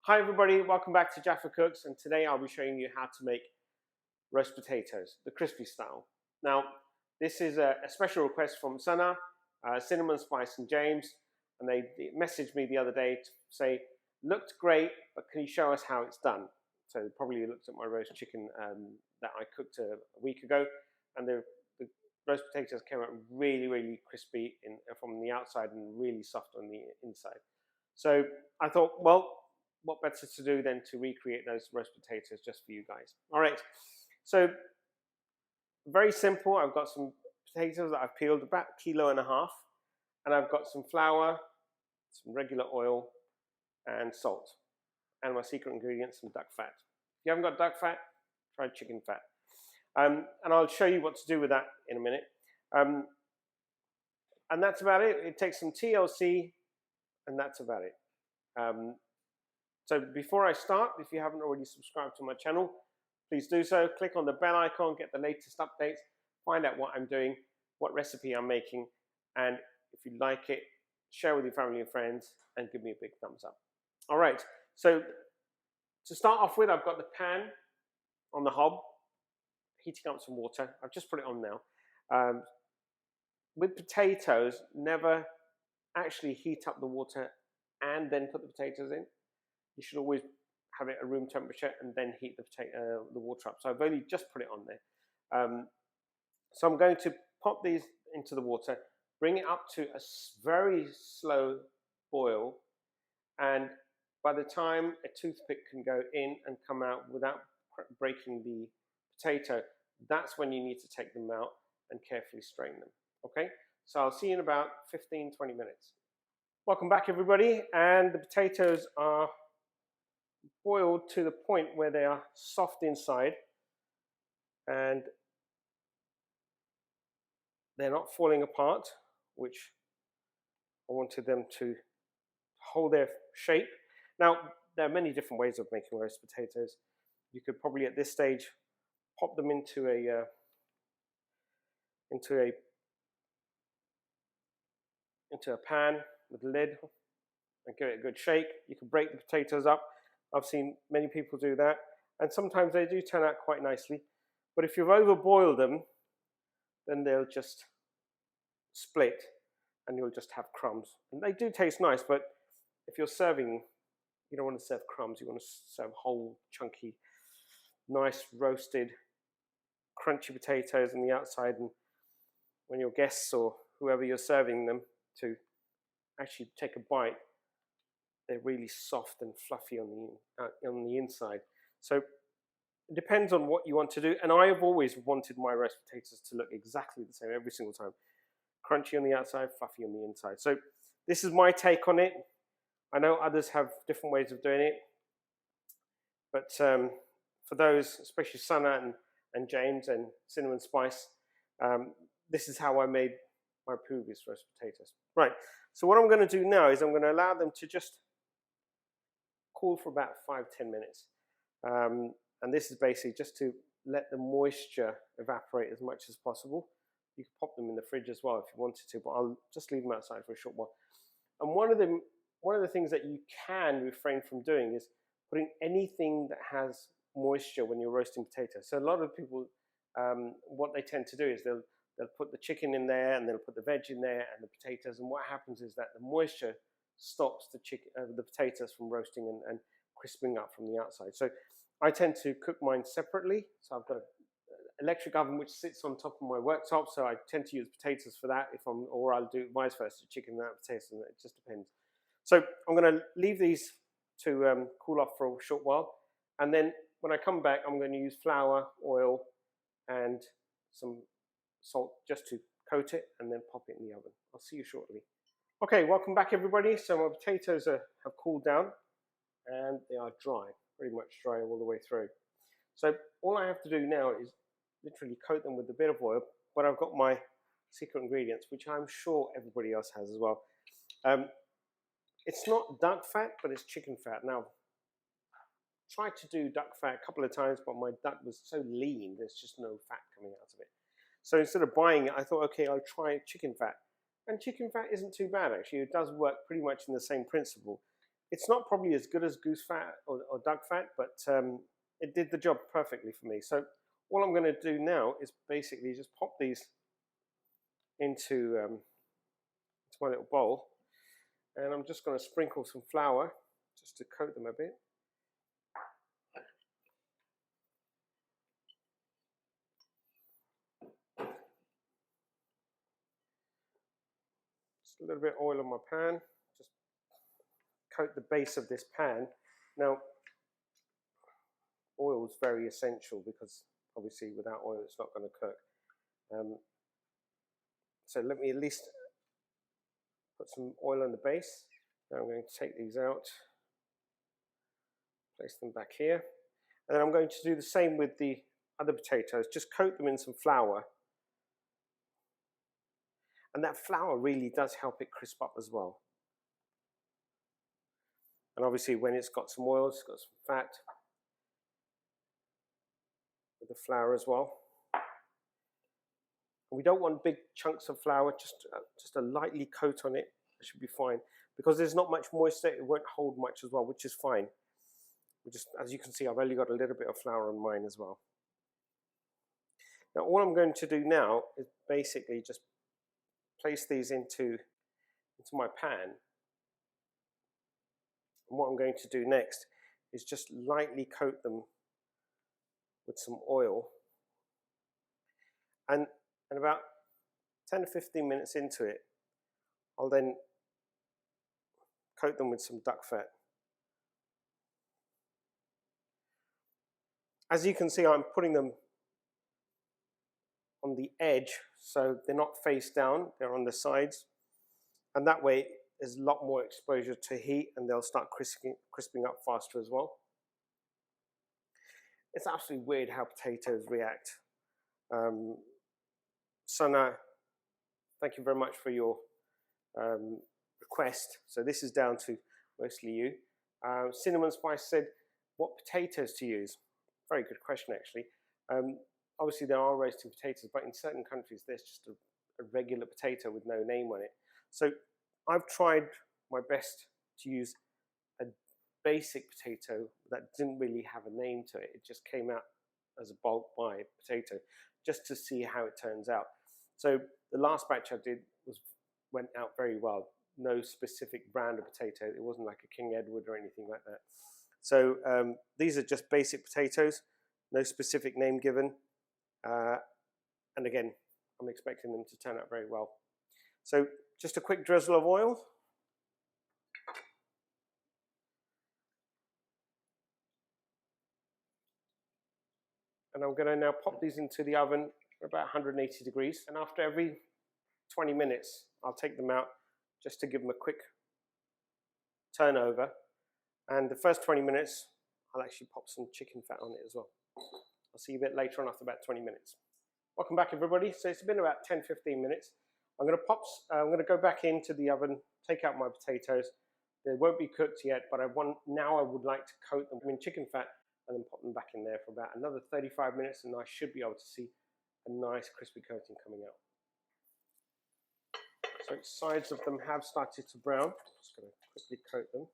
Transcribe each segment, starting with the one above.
Hi everybody, welcome back to Jaffa Cooks, and today I'll be showing you how to make roast potatoes, the crispy style. Now, this is a special request from Sana, Cinnamon Spice and James, and they messaged me the other day to say, looked great, but can you show us how it's done? So they probably looked at my roast chicken that I cooked a week ago, and the roast potatoes came out really crispy from the outside and really soft on the inside. So I thought, well, what better to do than to recreate those roast potatoes just for you guys. All right, so very simple. I've got some potatoes that I've peeled, about 1.5 kilos, and I've got some flour, some regular oil, and salt, and my secret ingredient, some duck fat. If you haven't got duck fat, try chicken fat. And I'll show you what to do with that in a minute. And that's about it. It takes some TLC, and that's about it. So before I start, if you haven't already subscribed to my channel, please do so. Click on the bell icon, get the latest updates, find out what I'm doing, what recipe I'm making, and if you like it, share with your family and friends, and give me a big thumbs up. All right, so to start off with, I've got the pan on the hob, heating up some water. I've just put it on now. With potatoes, never actually heat up the water and then put the potatoes in. You should always have it at room temperature and then heat the water up. So I've only just put it on there. So I'm going to pop these into the water, bring it up to a very slow boil, and by the time a toothpick can go in and come out without breaking the potato, that's when you need to take them out and carefully strain them. Okay, so I'll see you in about 15-20 minutes. Welcome back everybody, and the potatoes are boiled to the point where they are soft inside and they're not falling apart, which I wanted them to hold their shape. Now, there are many different ways of making roast potatoes. You could probably at this stage pop them into a pan with a lid and give it a good shake. You can break the potatoes up. I've seen many people do that, and sometimes they do turn out quite nicely. But if you've overboiled them, then they'll just split and you'll just have crumbs. And they do taste nice, but if you're serving, you don't want to serve crumbs. You want to serve whole, chunky, nice roasted, crunchy potatoes on the outside, and when your guests or whoever you're serving them to actually take a bite, they're really soft and fluffy on the inside. So it depends on what you want to do, and I have always wanted my roast potatoes to look exactly the same every single time. Crunchy on the outside, fluffy on the inside. So this is my take on it. I know others have different ways of doing it, but for those, especially Sana and James and Cinnamon Spice, this is how I made my previous roast potatoes. Right, so what I'm going to do now is I'm going to allow them to just cool for about 5-10 minutes. And this is basically just to let the moisture evaporate as much as possible. You can pop them in the fridge as well if you wanted to, but I'll just leave them outside for a short while. And one of the things that you can refrain from doing is putting anything that has moisture when you're roasting potatoes. So a lot of people, what they tend to do is they'll put the chicken in there and they'll put the veg in there and the potatoes, and what happens is that the moisture stops the potatoes from roasting and crisping up from the outside. So I tend to cook mine separately. So I've got an electric oven which sits on top of my worktop, so I tend to use potatoes for that, or I'll do vice versa, chicken without potatoes, and it just depends. So I'm going to leave these to cool off for a short while, and then when I come back, I'm going to use flour, oil, and some salt just to coat it, and then pop it in the oven. I'll see you shortly. Okay, welcome back everybody. So my potatoes have cooled down and they are dry, pretty much dry all the way through. So all I have to do now is literally coat them with a bit of oil, but I've got my secret ingredients, which I'm sure everybody else has as well. It's not duck fat, but it's chicken fat. Now, I tried to do duck fat a couple of times, but my duck was so lean, there's just no fat coming out of it. So instead of buying it, I thought, okay, I'll try chicken fat. And chicken fat isn't too bad, actually. It does work pretty much in the same principle. It's not probably as good as goose fat or duck fat, but it did the job perfectly for me. So all I'm going to do now is basically just pop these into my little bowl, and I'm just going to sprinkle some flour just to coat them a bit. Just a little bit of oil on my pan, just coat the base of this pan. Now, oil is very essential because obviously without oil it's not going to cook. So let me at least put some oil on the base. Now I'm going to take these out, place them back here, and then I'm going to do the same with the other potatoes. Just coat them in some flour, and that flour really does help it crisp up as well. And obviously when it's got some oil, it's got some fat with the flour as well. And we don't want big chunks of flour, just a lightly coat on it. It should be fine. Because there's not much moisture, it won't hold much as well, which is fine. As you can see, I've only got a little bit of flour on mine as well. Now all I'm going to do now is basically just place these into my pan. And what I'm going to do next is just lightly coat them with some oil. And about 10 to 15 minutes into it, I'll then coat them with some duck fat. As you can see, I'm putting them on the edge, so they're not face down, they're on the sides. And that way, there's a lot more exposure to heat and they'll start crisping up faster as well. It's absolutely weird how potatoes react. Sana, thank you very much for your request. So this is down to mostly you. Cinnamon Spice said, what potatoes to use? Very good question, actually. Obviously, there are roasting potatoes, but in certain countries, there's just a regular potato with no name on it. So I've tried my best to use a basic potato that didn't really have a name to it. It just came out as a bulk buy potato, just to see how it turns out. So the last batch I did went out very well. No specific brand of potato. It wasn't like a King Edward or anything like that. So these are just basic potatoes, no specific name given. And again, I'm expecting them to turn out very well. So just a quick drizzle of oil. And I'm going to now pop these into the oven for about 180 degrees. And after every 20 minutes, I'll take them out just to give them a quick turnover. And the first 20 minutes, I'll actually pop some chicken fat on it as well. I'll see you a bit later on after about 20 minutes. Welcome back, everybody. So it's been about 10-15 minutes. I'm going to go back into the oven, take out my potatoes. They won't be cooked yet, but now I would like to coat them in chicken fat and then pop them back in there for about another 35 minutes, and I should be able to see a nice crispy coating coming out. So sides of them have started to brown. Just going to quickly coat them.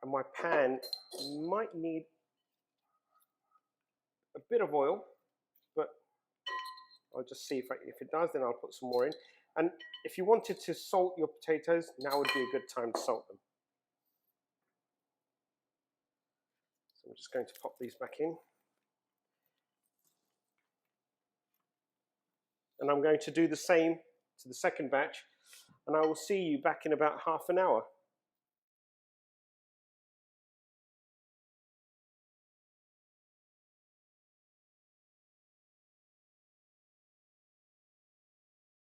And my pan might need a bit of oil, but I'll just see if it does, then I'll put some more in. And if you wanted to salt your potatoes, now would be a good time to salt them. So I'm just going to pop these back in. And I'm going to do the same to the second batch, and I will see you back in about half an hour.